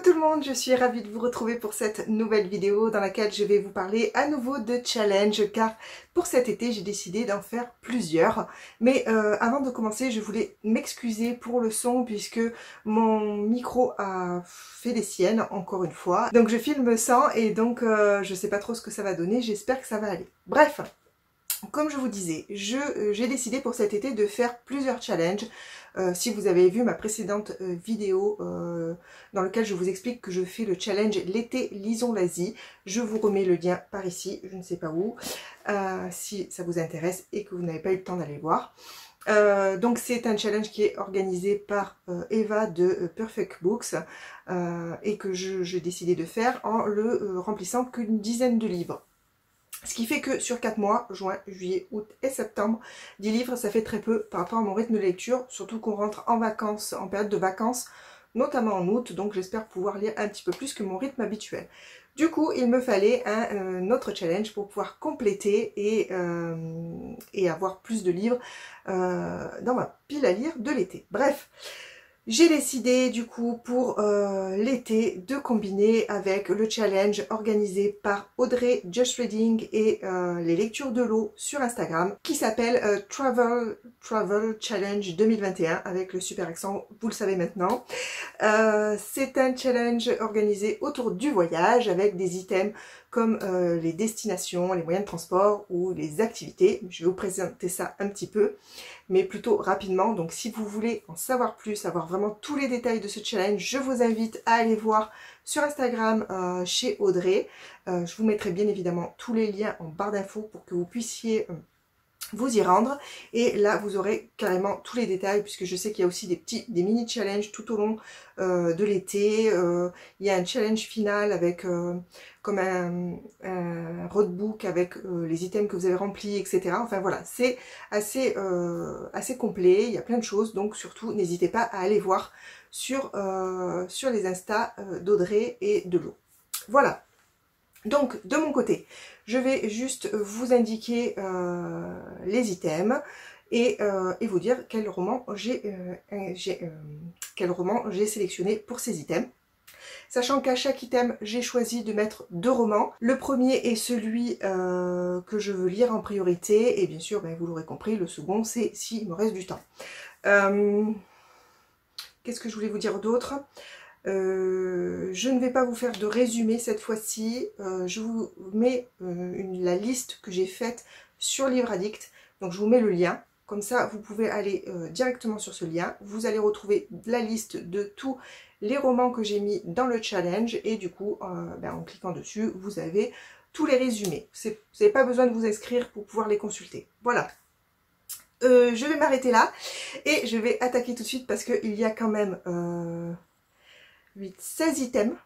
tout le monde, je suis ravie de vous retrouver pour cette nouvelle vidéo dans laquelle je vais vous parler à nouveau de challenge car pour cet été j'ai décidé d'en faire plusieurs. Mais avant de commencer, je voulais m'excuser pour le son puisque mon micro a fait des siennes encore une fois. Donc je filme sans et donc je sais pas trop ce que ça va donner, j'espère que ça va aller. Bref, comme je vous disais, j'ai décidé pour cet été de faire plusieurs challenges. Si vous avez vu ma précédente vidéo dans laquelle je vous explique que je fais le challenge l'été lisons l'Asie, je vous remets le lien par ici, je ne sais pas où, si ça vous intéresse et que vous n'avez pas eu le temps d'aller voir. Donc c'est un challenge qui est organisé par Eva de Perfect Books et que j'ai décidé de faire en le remplissant qu'une dizaine de livres. Ce qui fait que sur 4 mois, juin, juillet, août et septembre, 10 livres, ça fait très peu par rapport à mon rythme de lecture, surtout qu'on rentre en vacances, en période de vacances, notamment en août, donc j'espère pouvoir lire un petit peu plus que mon rythme habituel. Du coup, il me fallait un autre challenge pour pouvoir compléter et avoir plus de livres dans ma pile à lire de l'été. Bref. J'ai décidé du coup pour l'été de combiner avec le challenge organisé par Audrey Just Reading et les lectures de l'eau sur Instagram qui s'appelle Travel Challenge 2021 avec le super accent, vous le savez maintenant. C'est un challenge organisé autour du voyage avec des items comme les destinations, les moyens de transport ou les activités. Je vais vous présenter ça un petit peu, mais plutôt rapidement. Donc si vous voulez en savoir plus, avoir vraiment tous les détails de ce challenge, je vous invite à aller voir sur Instagram chez Audrey. Je vous mettrai bien évidemment tous les liens en barre d'infos pour que vous puissiez vous y rendre, et là vous aurez carrément tous les détails puisque je sais qu'il y a aussi des mini challenges tout au long de l'été. Il y a un challenge final avec comme un roadbook avec les items que vous avez remplis, etc. Enfin voilà, c'est assez complet, il y a plein de choses, donc surtout n'hésitez pas à aller voir sur les Insta d'Audrey et de l'eau. Voilà. Donc, de mon côté, je vais juste vous indiquer les items et vous dire quel roman j'ai sélectionné pour ces items. Sachant qu'à chaque item, j'ai choisi de mettre 2 romans. Le premier est celui que je veux lire en priorité et bien sûr, ben, vous l'aurez compris, le second, c'est s'il me reste du temps. Qu'est-ce que je voulais vous dire d'autre ? Je ne vais pas vous faire de résumé cette fois-ci, je vous mets la liste que j'ai faite sur Livre Addict, donc je vous mets le lien, comme ça vous pouvez aller directement sur ce lien, vous allez retrouver la liste de tous les romans que j'ai mis dans le challenge et du coup en cliquant dessus vous avez tous les résumés, vous n'avez pas besoin de vous inscrire pour pouvoir les consulter, voilà. Je vais m'arrêter là et je vais attaquer tout de suite parce qu'il y a quand même 16 items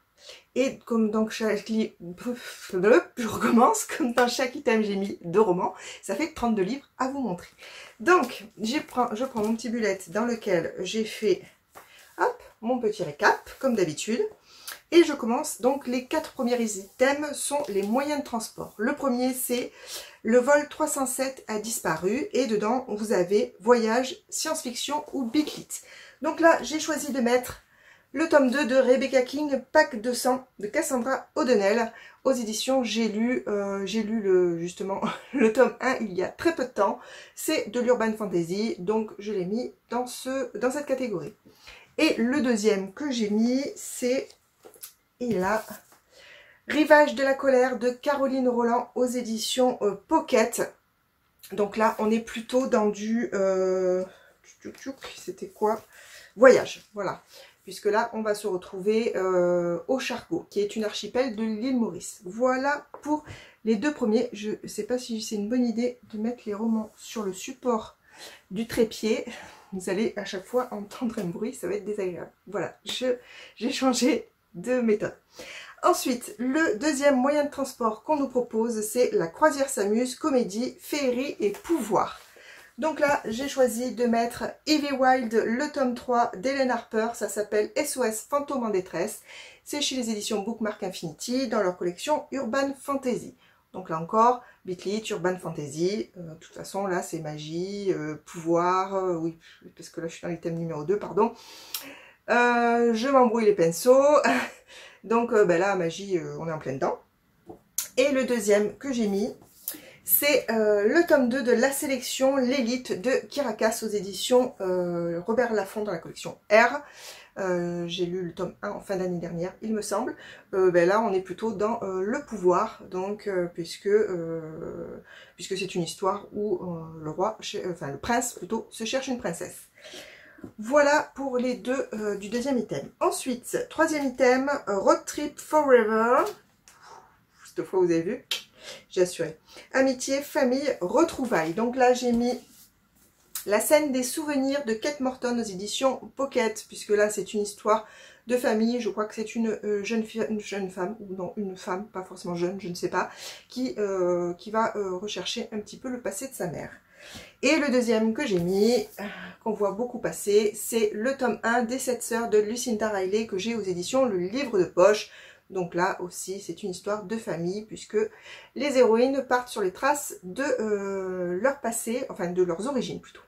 et comme dans chaque je recommence, comme dans chaque item j'ai mis 2 romans, ça fait 32 livres à vous montrer. Donc je prends mon petit bullet dans lequel j'ai fait hop, mon petit récap comme d'habitude et je commence. Donc les 4 premiers items sont les moyens de transport. Le premier c'est le vol 307 a disparu et dedans vous avez voyage, science-fiction ou Big Lit. Donc là j'ai choisi de mettre le tome 2 de Rebecca King, Pack de sang de Cassandra O'Donnell aux éditions J'ai lu justement le tome 1 il y a très peu de temps. C'est de l'urban fantasy, donc je l'ai mis dans cette catégorie. Et le deuxième que j'ai mis, c'est Rivage de la colère de Caroline Roland aux éditions Pocket. Donc là, on est plutôt dans du c'était quoi? Voyage, voilà. Puisque là, on va se retrouver au Charcot, qui est une archipel de l'île Maurice. Voilà pour les 2 premiers. Je ne sais pas si c'est une bonne idée de mettre les romans sur le support du trépied. Vous allez à chaque fois entendre un bruit, ça va être désagréable. Voilà, j'ai changé de méthode. Ensuite, le deuxième moyen de transport qu'on nous propose, c'est la croisière s'amuse, comédie, féerie et pouvoir. Donc là, j'ai choisi de mettre Evie Wild, le tome 3 d'Hélène Harper. Ça s'appelle SOS Fantôme en détresse. C'est chez les éditions Bookmark Infinity dans leur collection Urban Fantasy. Donc là encore, Big Lit, Urban Fantasy. De toute façon, là, c'est magie, pouvoir. Oui, parce que là, je suis dans l'item numéro 2, pardon. Je m'embrouille les pinceaux. Donc ben là, magie, on est en plein dedans. Et le deuxième que j'ai mis, c'est le tome 2 de la sélection L'Élite de Kirakas aux éditions Robert Laffont dans la collection R. J'ai lu le tome 1 en fin d'année dernière, il me semble. Ben là, on est plutôt dans le pouvoir, donc puisque c'est une histoire où le roi, enfin le prince plutôt, se cherche une princesse. Voilà pour les deux du deuxième item. Ensuite, troisième item, Road Trip Forever. Cette fois, vous avez vu, j'ai assuré. Amitié, famille, retrouvailles. Donc là, j'ai mis La scène des souvenirs de Kate Morton aux éditions Pocket, puisque là, c'est une histoire de famille. Je crois que c'est une jeune femme, ou non, une femme, pas forcément jeune, je ne sais pas, qui va rechercher un petit peu le passé de sa mère. Et le deuxième que j'ai mis, qu'on voit beaucoup passer, c'est le tome 1 des 7 sœurs de Lucinda Riley que j'ai aux éditions Le Livre de Poche. Donc là aussi, c'est une histoire de famille puisque les héroïnes partent sur les traces de leur passé, enfin de leurs origines plutôt.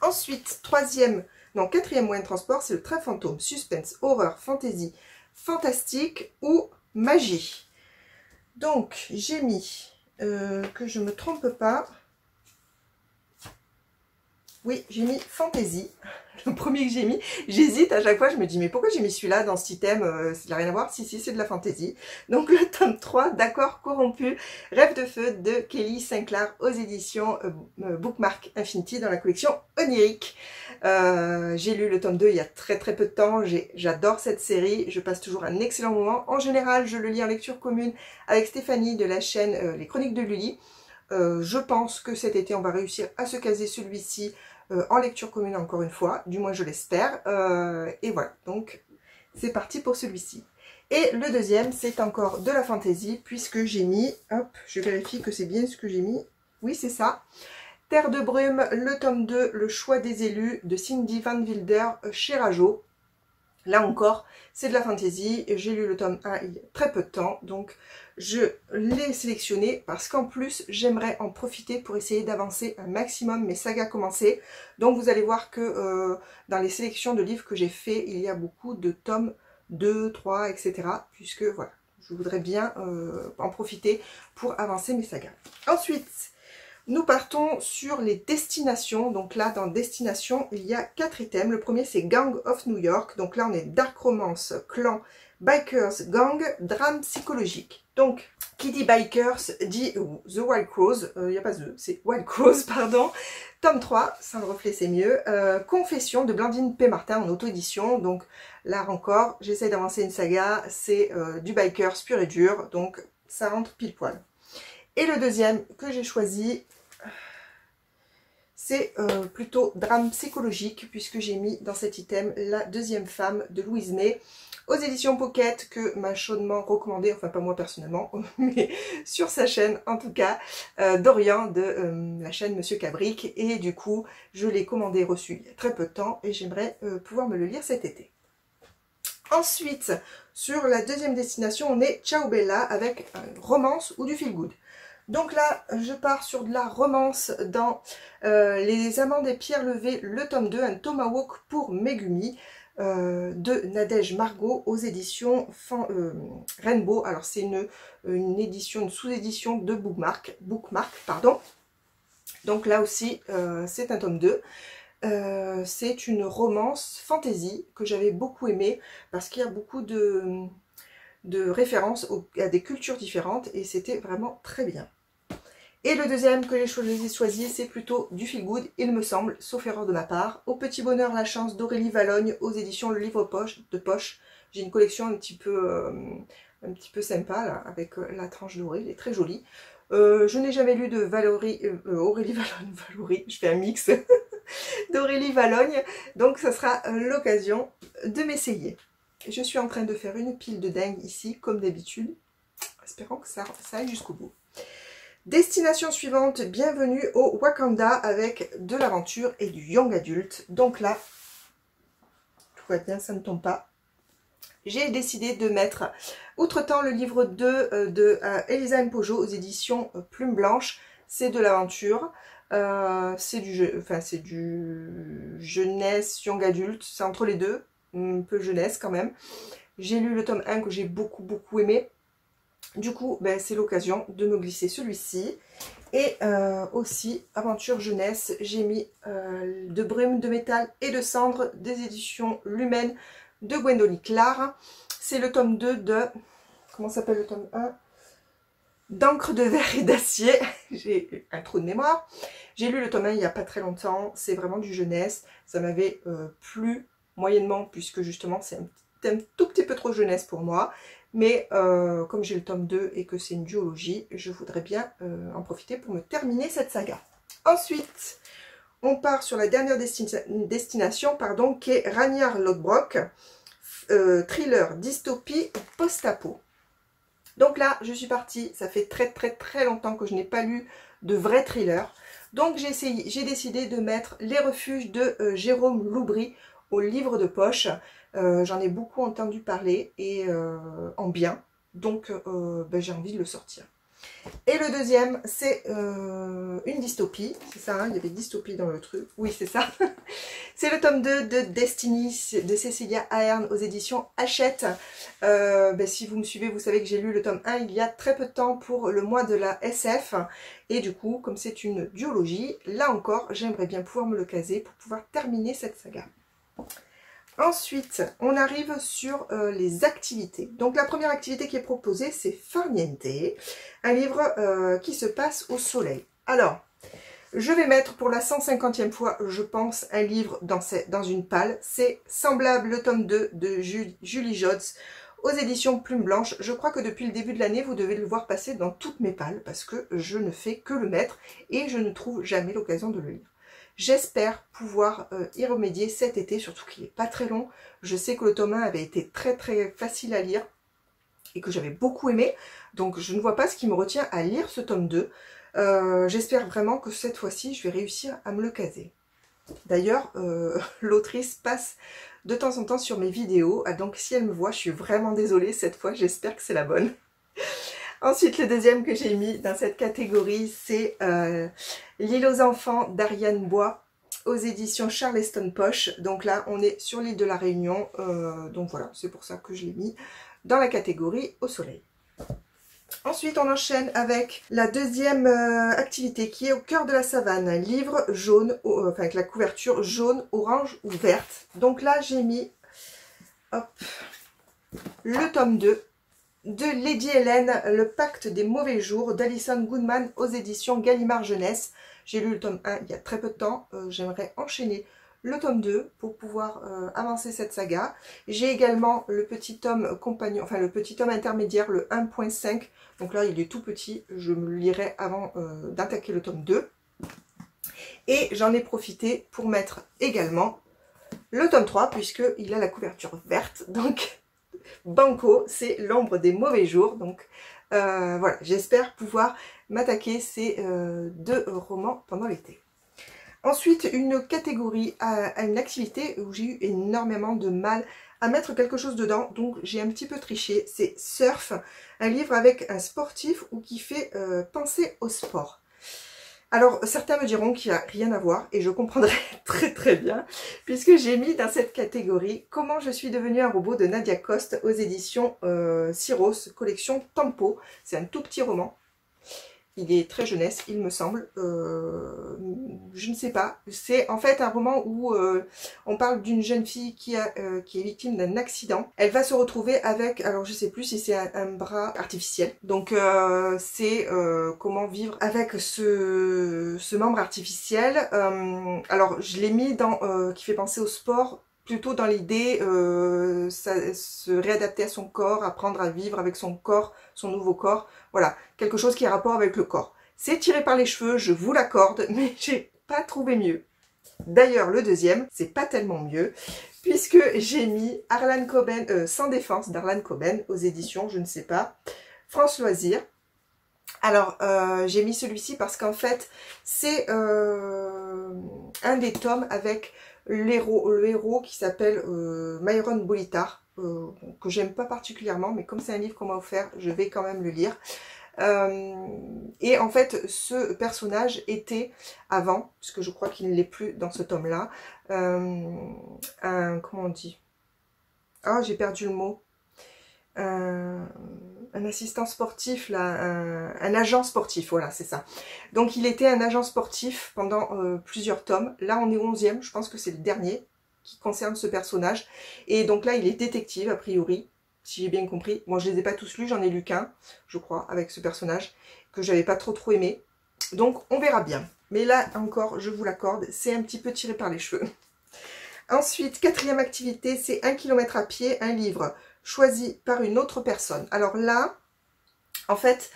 Ensuite, quatrième moyen de transport, c'est le train fantôme, suspense, horreur, fantasy, fantastique ou magie. Donc, j'ai mis, que je ne me trompe pas, oui, j'ai mis fantasy, le premier que j'ai mis. J'hésite à chaque fois, je me dis mais pourquoi j'ai mis celui-là dans cet item, ça n'a rien à voir. Si, c'est de la fantasy. Donc le tome 3, D'accord corrompu, Rêve de feu de Kelly Sinclair aux éditions Bookmark Infinity dans la collection Onirique. J'ai lu le tome 2 il y a très peu de temps, j'adore cette série, je passe toujours un excellent moment. En général, je le lis en lecture commune avec Stéphanie de la chaîne Les Chroniques de Lully. Je pense que cet été, on va réussir à se caser celui-ci en lecture commune encore une fois, du moins je l'espère. Et voilà, donc c'est parti pour celui-ci. Et le deuxième, c'est encore de la fantaisie, puisque j'ai mis, hop, je vérifie que c'est bien ce que j'ai mis, oui c'est ça, Terre de brume, le tome 2, Le choix des élus de Cindy Van Wilder chez Rajo. Là encore, c'est de la fantaisie, j'ai lu le tome 1 il y a très peu de temps, donc je l'ai sélectionné parce qu'en plus, j'aimerais en profiter pour essayer d'avancer un maximum mes sagas commencées. Donc vous allez voir que dans les sélections de livres que j'ai fait, il y a beaucoup de tomes 2, 3, etc. Puisque voilà, je voudrais bien en profiter pour avancer mes sagas. Ensuite, nous partons sur les destinations. Donc là, dans destination, il y a 4 items. Le premier, c'est Gang of New York. Donc là, on est dark romance, clan, bikers, gang, drame psychologique. Donc, qui dit bikers dit The Wild Crows. Il n'y a pas The, c'est Wild Crows, pardon. Tome 3, sans le reflet, c'est mieux. Confession de Blandine P. Martin en auto-édition. Donc là encore, j'essaie d'avancer une saga. C'est du bikers pur et dur. Donc ça rentre pile poil. Et le deuxième que j'ai choisi, c'est plutôt drame psychologique, puisque j'ai mis dans cet item La deuxième femme de Louise May, aux éditions Pocket, que m'a chaudement recommandé, enfin pas moi personnellement, mais sur sa chaîne en tout cas, Dorian de la chaîne Monsieur Cabric, et du coup je l'ai commandé et reçu il y a très peu de temps, et j'aimerais pouvoir me le lire cet été. Ensuite, sur la deuxième destination, on est Ciao Bella avec une romance ou du feel good. Donc là, je pars sur de la romance dans Les Amants des Pierres Levées, le tome 2, un Tomahawk pour Megumi, de Nadège Margot aux éditions Rainbow. Alors c'est une édition, une sous-édition de Bookmark, pardon. Donc là aussi, c'est un tome 2. C'est une romance fantasy que j'avais beaucoup aimée parce qu'il y a beaucoup de références à des cultures différentes et c'était vraiment très bien. Et le deuxième que j'ai choisi, c'est plutôt du feel good, il me semble, sauf erreur de ma part. Au petit bonheur, la chance d'Aurélie Valogne aux éditions Le Livre de Poche. J'ai une collection un petit peu sympa là, avec la tranche dorée, elle est très jolie. Je n'ai jamais lu de Aurélie Valogne, je fais un mix d'Aurélie Valogne, donc ça sera l'occasion de m'essayer. Je suis en train de faire une pile de dingue ici, comme d'habitude, espérant que ça aille jusqu'au bout. Destination suivante, bienvenue au Wakanda avec de l'aventure et du young adulte. Donc là, tout va bien, ça ne tombe pas. J'ai décidé de mettre Outre-temps le livre 2 de Elisa Mpojo aux éditions Plume Blanche. C'est de l'aventure, c'est du jeunesse, young adulte, c'est entre les deux. un peu jeunesse quand même. J'ai lu le tome 1 que j'ai beaucoup aimé. Du coup, ben, c'est l'occasion de me glisser celui-ci. Et aussi, aventure jeunesse, j'ai mis De brume, de métal et de cendre des éditions Lumen de Gwendoline Clark. C'est le tome 2 de... Comment s'appelle le tome 1? D'encre de verre et d'acier. J'ai un trou de mémoire. J'ai lu le tome 1 il n'y a pas très longtemps. C'est vraiment du jeunesse. Ça m'avait plu moyennement puisque justement c'est un tout petit peu trop jeunesse pour moi. Mais comme j'ai le tome 2 et que c'est une duologie, je voudrais bien en profiter pour me terminer cette saga. Ensuite, on part sur la dernière destination, pardon, qui est Ragnar Lodbrok, thriller, dystopie, post-apo. Donc là, je suis partie, ça fait très longtemps que je n'ai pas lu de vrai thriller. Donc j'ai décidé de mettre Les Refuges de Jérôme Loubry au livre de poche. J'en ai beaucoup entendu parler et en bien, donc ben, j'ai envie de le sortir. Et le deuxième, c'est une dystopie, c'est ça, hein, il y avait dystopie dans le truc, oui c'est ça. C'est le tome 2 de Destiny de Cecilia Ahern aux éditions Hachette. Ben, si vous me suivez, vous savez que j'ai lu le tome 1 il y a très peu de temps pour le mois de la SF. Et du coup, comme c'est une duologie, là encore, j'aimerais bien pouvoir me le caser pour pouvoir terminer cette saga. Ensuite, on arrive sur les activités. Donc la première activité qui est proposée, c'est Farniente, un livre qui se passe au soleil. Alors, je vais mettre pour la 150e fois, je pense, un livre dans une palle. C'est Semblable, le tome 2 de Julie Jodz aux éditions Plume Blanche. Je crois que depuis le début de l'année, vous devez le voir passer dans toutes mes palles parce que je ne fais que le mettre et je ne trouve jamais l'occasion de le lire. J'espère pouvoir y remédier cet été, surtout qu'il n'est pas très long. Je sais que le tome 1 avait été très facile à lire et que j'avais beaucoup aimé. Donc je ne vois pas ce qui me retient à lire ce tome 2. J'espère vraiment que cette fois-ci, je vais réussir à me le caser. D'ailleurs, l'autrice passe de temps en temps sur mes vidéos. Donc si elle me voit, je suis vraiment désolée cette fois. J'espère que c'est la bonne. Ensuite, le deuxième que j'ai mis dans cette catégorie, c'est L'île aux enfants d'Ariane Bois aux éditions Charleston Poche. Donc là, on est sur l'île de la Réunion. Donc voilà, c'est pour ça que je l'ai mis dans la catégorie au soleil. Ensuite, on enchaîne avec la deuxième activité qui est Au cœur de la savane. Un livre jaune, enfin avec la couverture jaune, orange ou verte. Donc là, j'ai mis hop, le tome 2. De Lady Hélène, Le pacte des mauvais jours d'Alison Goodman aux éditions Gallimard Jeunesse. J'ai lu le tome 1 il y a très peu de temps. J'aimerais enchaîner le tome 2 pour pouvoir avancer cette saga. J'ai également le petit tome compagnon, enfin le petit tome intermédiaire, le 1.5. Donc là, il est tout petit. Je me le lirai avant d'attaquer le tome 2. Et j'en ai profité pour mettre également le tome 3 puisqu'il a la couverture verte. Donc... Banco, c'est L'ombre des mauvais jours. Donc voilà, j'espère pouvoir m'attaquer ces deux romans pendant l'été. Ensuite, une catégorie à une activité où j'ai eu énormément de mal à mettre quelque chose dedans. Donc j'ai un petit peu triché. C'est Surf, un livre avec un sportif ou qui fait penser au sport. Alors, certains me diront qu'il n'y a rien à voir et je comprendrai très bien puisque j'ai mis dans cette catégorie Comment je suis devenue un robot de Nadia Coste aux éditions Syros, collection Tempo. C'est un tout petit roman. Il est très jeunesse, il me semble. Je ne sais pas. C'est en fait un roman où on parle d'une jeune fille qui est victime d'un accident. Elle va se retrouver avec, alors je sais plus si c'est un bras artificiel. Donc c'est comment vivre avec ce membre artificiel. Alors je l'ai mis dans qui fait penser au sport. Plutôt dans l'idée se réadapter à son corps, apprendre à vivre avec son corps, son nouveau corps. Voilà, quelque chose qui a rapport avec le corps. C'est tiré par les cheveux, je vous l'accorde, mais j'ai pas trouvé mieux. D'ailleurs, le deuxième, c'est pas tellement mieux, puisque j'ai mis Harlan Coben, Sans défense d'Harlan Coben aux éditions, je ne sais pas, France Loisirs. Alors, j'ai mis celui-ci parce qu'en fait, c'est un des tomes avec le héros qui s'appelle Myron Bolitar, que j'aime pas particulièrement, mais comme c'est un livre qu'on m'a offert, je vais quand même le lire. Et en fait, ce personnage était avant, puisque je crois qu'il ne l'est plus dans ce tome-là, comment on dit, Ah, j'ai perdu le mot. Un assistant sportif, là, un agent sportif, voilà, c'est ça. Donc, il était un agent sportif pendant plusieurs tomes. Là, on est au 11e, je pense que c'est le dernier qui concerne ce personnage. Et donc là, il est détective, a priori, si j'ai bien compris. Bon, je les ai pas tous lus, j'en ai lu qu'un, je crois, avec ce personnage, que j'avais pas trop aimé. Donc, on verra bien. Mais là, encore, je vous l'accorde, c'est un petit peu tiré par les cheveux. Ensuite, quatrième activité, c'est 1 km à pied, un livre choisi par une autre personne. Alors là, en fait,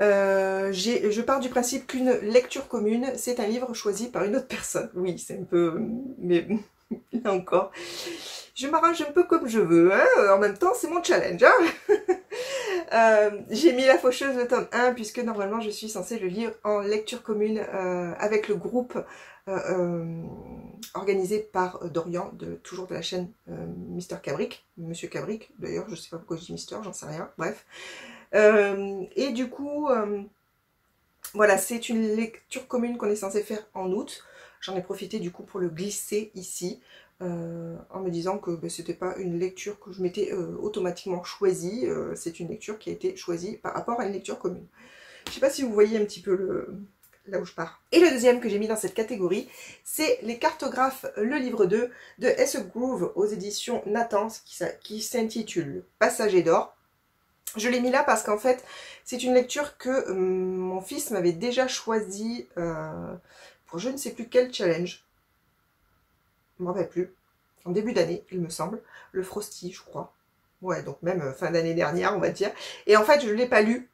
je pars du principe qu'une lecture commune, c'est un livre choisi par une autre personne. Oui, c'est un peu... mais là encore, je m'arrange un peu comme je veux. Hein. En même temps, c'est mon challenge. Hein. J'ai mis La Faucheuse, le tome 1, puisque normalement, je suis censée le lire en lecture commune avec le groupe organisé par Dorian, toujours de la chaîne Mister Cabric, Monsieur Cabric, d'ailleurs, je sais pas pourquoi je dis Mister, j'en sais rien, bref. Et du coup, voilà, c'est une lecture commune qu'on est censé faire en août. J'en ai profité du coup pour le glisser ici, en me disant que ben, c'était pas une lecture que je m'étais automatiquement choisie, c'est une lecture qui a été choisie par rapport à une lecture commune. Je sais pas si vous voyez un petit peu là où je pars. Et le deuxième que j'ai mis dans cette catégorie, c'est Les Cartographes, le livre 2 de S. Groove aux éditions Nathan, qui s'intitule Passager d'or. Je l'ai mis là parce qu'en fait, c'est une lecture que mon fils m'avait déjà choisi pour je ne sais plus quel challenge. Je ne me rappelle plus. En début d'année, il me semble. Le Frosty, je crois. Ouais, donc même fin d'année dernière, on va dire. Et en fait, je ne l'ai pas lu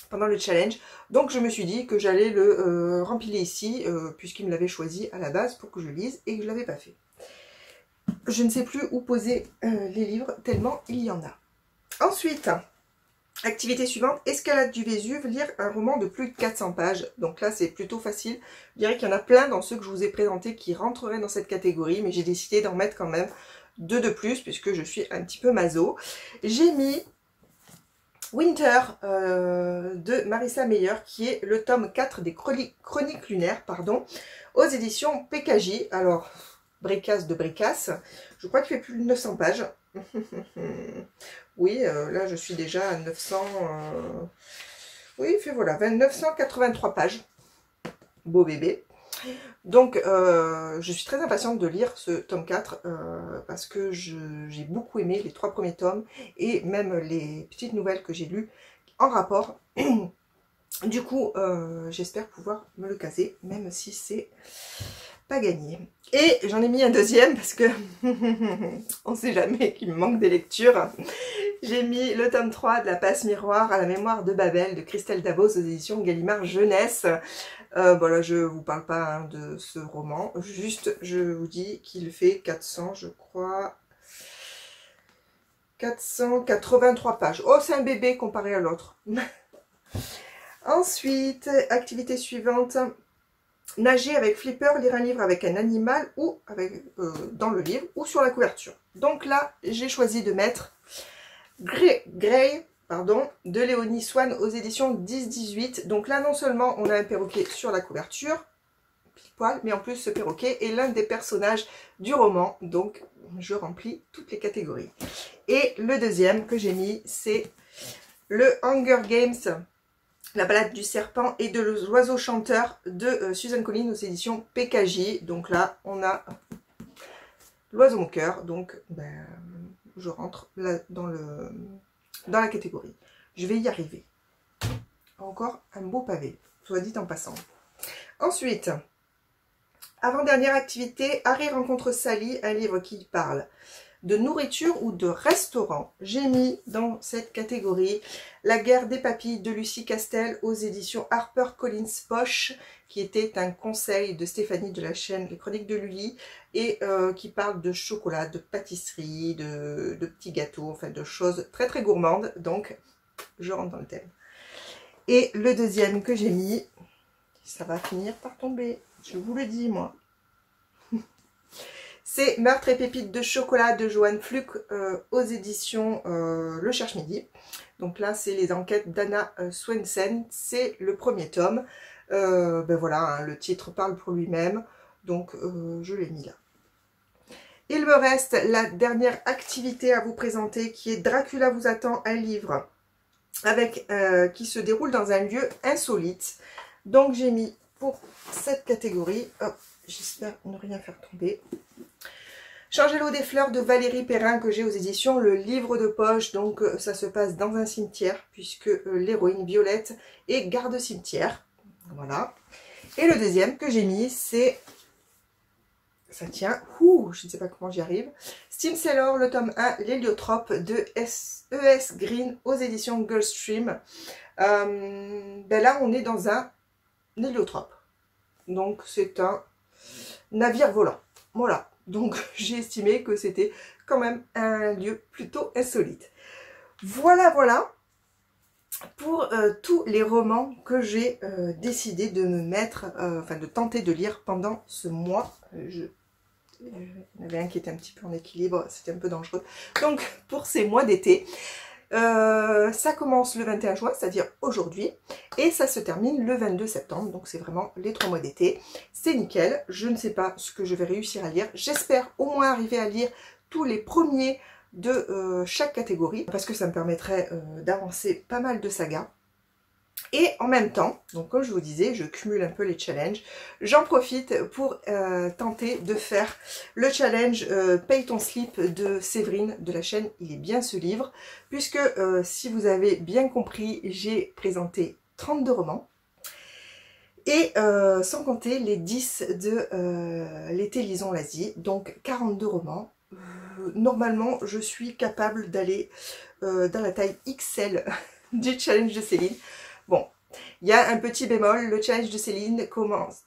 pendant le challenge. Donc, je me suis dit que j'allais le rempiler ici, puisqu'il me l'avait choisi à la base pour que je lise et que je ne l'avais pas fait. Je ne sais plus où poser les livres, tellement il y en a. Ensuite... activité suivante, escalade du Vésuve, lire un roman de plus de 400 pages. Donc là, c'est plutôt facile. Je dirais qu'il y en a plein dans ceux que je vous ai présentés qui rentreraient dans cette catégorie, mais j'ai décidé d'en mettre quand même 2 de plus, puisque je suis un petit peu maso. J'ai mis Winter de Marissa Meyer, qui est le tome 4 des Chroniques lunaires, pardon, aux éditions PKJ. Alors, Bricasse de Bricasse, je crois qu'il fait plus de 900 pages. Oui, là je suis déjà à 900... oui, il fait voilà, 983 pages. Beau bébé. Donc, je suis très impatiente de lire ce tome 4 parce que j'ai beaucoup aimé les 3 premiers tomes et même les petites nouvelles que j'ai lues en rapport. Du coup, j'espère pouvoir me le caser, même si c'est pas gagné. Et j'en ai mis un deuxième parce que on sait jamais qu'il me manque des lectures. J'ai mis le tome 3 de La Passe Miroir à la mémoire de Babel de Christelle Dabos aux éditions Gallimard Jeunesse. Voilà, je vous parle pas hein, de ce roman, juste je vous dis qu'il fait 400, je crois, 483 pages. Oh, c'est un bébé comparé à l'autre. Ensuite, activité suivante, nager avec Flipper, lire un livre avec un animal ou avec, dans le livre ou sur la couverture. Donc là, j'ai choisi de mettre Grey, pardon, de Léonie Swann aux éditions 10-18. Donc là, non seulement on a un perroquet sur la couverture, pile-poil, mais en plus ce perroquet est l'un des personnages du roman. Donc je remplis toutes les catégories. Et le deuxième que j'ai mis, c'est le Hunger Games, La balade du serpent et de l'oiseau chanteur de Suzanne Collins aux éditions PKJ. Donc là, on a l'oiseau mon cœur. Donc, ben, je rentre là dans la catégorie. Je vais y arriver. Encore un beau pavé, soit dit en passant. Ensuite, avant-dernière activité, Harry rencontre Sally, un livre qui parle de nourriture ou de restaurant. J'ai mis dans cette catégorie La guerre des papilles de Lucie Castel aux éditions HarperCollins Poche, qui était un conseil de Stéphanie de la chaîne Les Chroniques de Lully et qui parle de chocolat, de pâtisserie, de petits gâteaux, enfin de choses très très gourmandes. Donc je rentre dans le thème. Et le deuxième que j'ai mis, ça va finir par tomber, je vous le dis moi. C'est Meurtre et pépites de chocolat de Joanne Fluck aux éditions Le Cherche Midi. Donc là, c'est les enquêtes d'Anna Swensen. C'est le premier tome. Ben voilà, hein, le titre parle pour lui-même. Donc, je l'ai mis là. Il me reste la dernière activité à vous présenter qui est Dracula vous attend, un livre avec qui se déroule dans un lieu insolite. Donc j'ai mis pour cette catégorie, hop, j'espère ne rien faire tomber, Changer l'eau des fleurs de Valérie Perrin que j'ai aux éditions Le Livre de Poche. Donc ça se passe dans un cimetière puisque l'héroïne Violette est garde-cimetière. Voilà. Et le deuxième que j'ai mis c'est, ça tient, je ne sais pas comment j'y arrive, Steam Sailor, le tome 1, l'héliotrope de E.S. Green aux éditions Gulfstream. Là on est dans un héliotrope. Donc c'est un navire volant. Voilà. Donc j'ai estimé que c'était quand même un lieu plutôt insolite. Voilà, voilà pour tous les romans que j'ai décidé de me mettre, enfin de tenter de lire pendant ce mois. Il y en avait un qui était un petit peu en équilibre, c'était un peu dangereux. Donc pour ces mois d'été, ça commence le 21 juin, c'est-à-dire aujourd'hui, et ça se termine le 22 septembre, donc c'est vraiment les 3 mois d'été. C'est nickel, je ne sais pas ce que je vais réussir à lire, j'espère au moins arriver à lire tous les premiers de chaque catégorie, parce que ça me permettrait d'avancer pas mal de sagas. Et en même temps, donc comme je vous disais, je cumule un peu les challenges. J'en profite pour tenter de faire le challenge Paye ton slip de Séverine de la chaîne Il est bien ce livre. Puisque si vous avez bien compris, j'ai présenté 32 romans. Et sans compter les 10 de l'été lisons l'Asie, donc 42 romans. Normalement, je suis capable d'aller dans la taille XL du challenge de Céline. Bon, il y a un petit bémol, le challenge de Séverine commence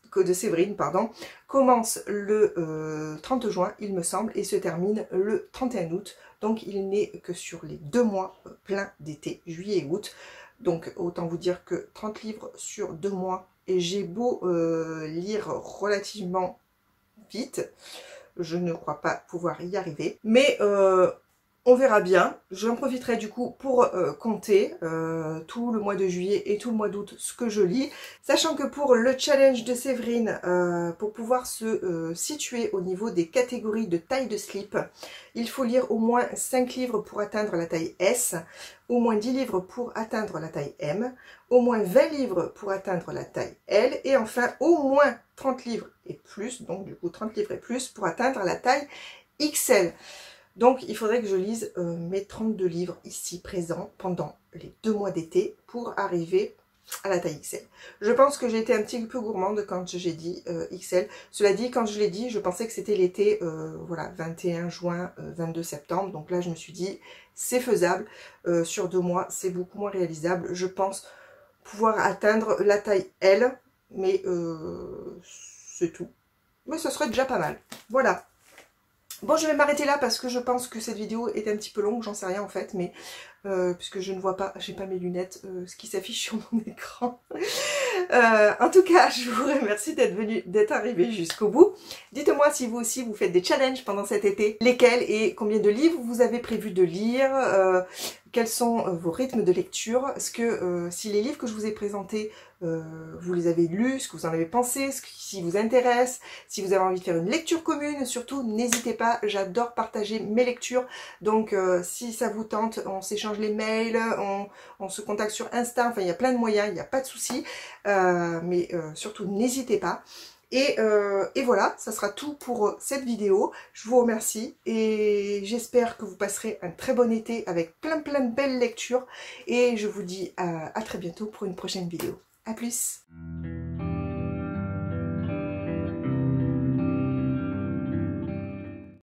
le 30 juin, il me semble, et se termine le 31 août. Donc il n'est que sur les 2 mois pleins d'été, juillet et août. Donc autant vous dire que 30 livres sur 2 mois, et j'ai beau lire relativement vite, je ne crois pas pouvoir y arriver. Mais on verra bien. J'en profiterai du coup pour compter tout le mois de juillet et tout le mois d'août ce que je lis. Sachant que pour le challenge de Séverine, pour pouvoir se situer au niveau des catégories de taille de slip, il faut lire au moins 5 livres pour atteindre la taille S, au moins 10 livres pour atteindre la taille M, au moins 20 livres pour atteindre la taille L, et enfin au moins 30 livres et plus, donc du coup 30 livres et plus pour atteindre la taille XL. Donc il faudrait que je lise mes 32 livres ici présents pendant les 2 mois d'été pour arriver à la taille XL. Je pense que j'ai été un petit peu gourmande quand j'ai dit XL. Cela dit, quand je l'ai dit, je pensais que c'était l'été, voilà, 21 juin, 22 septembre. Donc là, je me suis dit, c'est faisable. Sur 2 mois, c'est beaucoup moins réalisable. Je pense pouvoir atteindre la taille L, mais c'est tout. Mais ce serait déjà pas mal. Voilà. Bon, je vais m'arrêter là parce que je pense que cette vidéo est un petit peu longue, j'en sais rien en fait, mais puisque je ne vois pas, j'ai pas mes lunettes, ce qui s'affiche sur mon écran. En tout cas, je vous remercie d'être arrivé jusqu'au bout. Dites-moi si vous aussi vous faites des challenges pendant cet été, lesquels et combien de livres vous avez prévu de lire, quels sont vos rythmes de lecture, est-ce que si les livres que je vous ai présentés, vous les avez lus, ce que vous en avez pensé, ce qui vous intéresse, si vous avez envie de faire une lecture commune, surtout n'hésitez pas, j'adore partager mes lectures, donc si ça vous tente, on s'échange les mails, on se contacte sur Insta, enfin il y a plein de moyens, il n'y a pas de souci, mais surtout n'hésitez pas. Et voilà, ça sera tout pour cette vidéo. Je vous remercie et j'espère que vous passerez un très bon été avec plein de belles lectures. Et je vous dis à très bientôt pour une prochaine vidéo. A plus!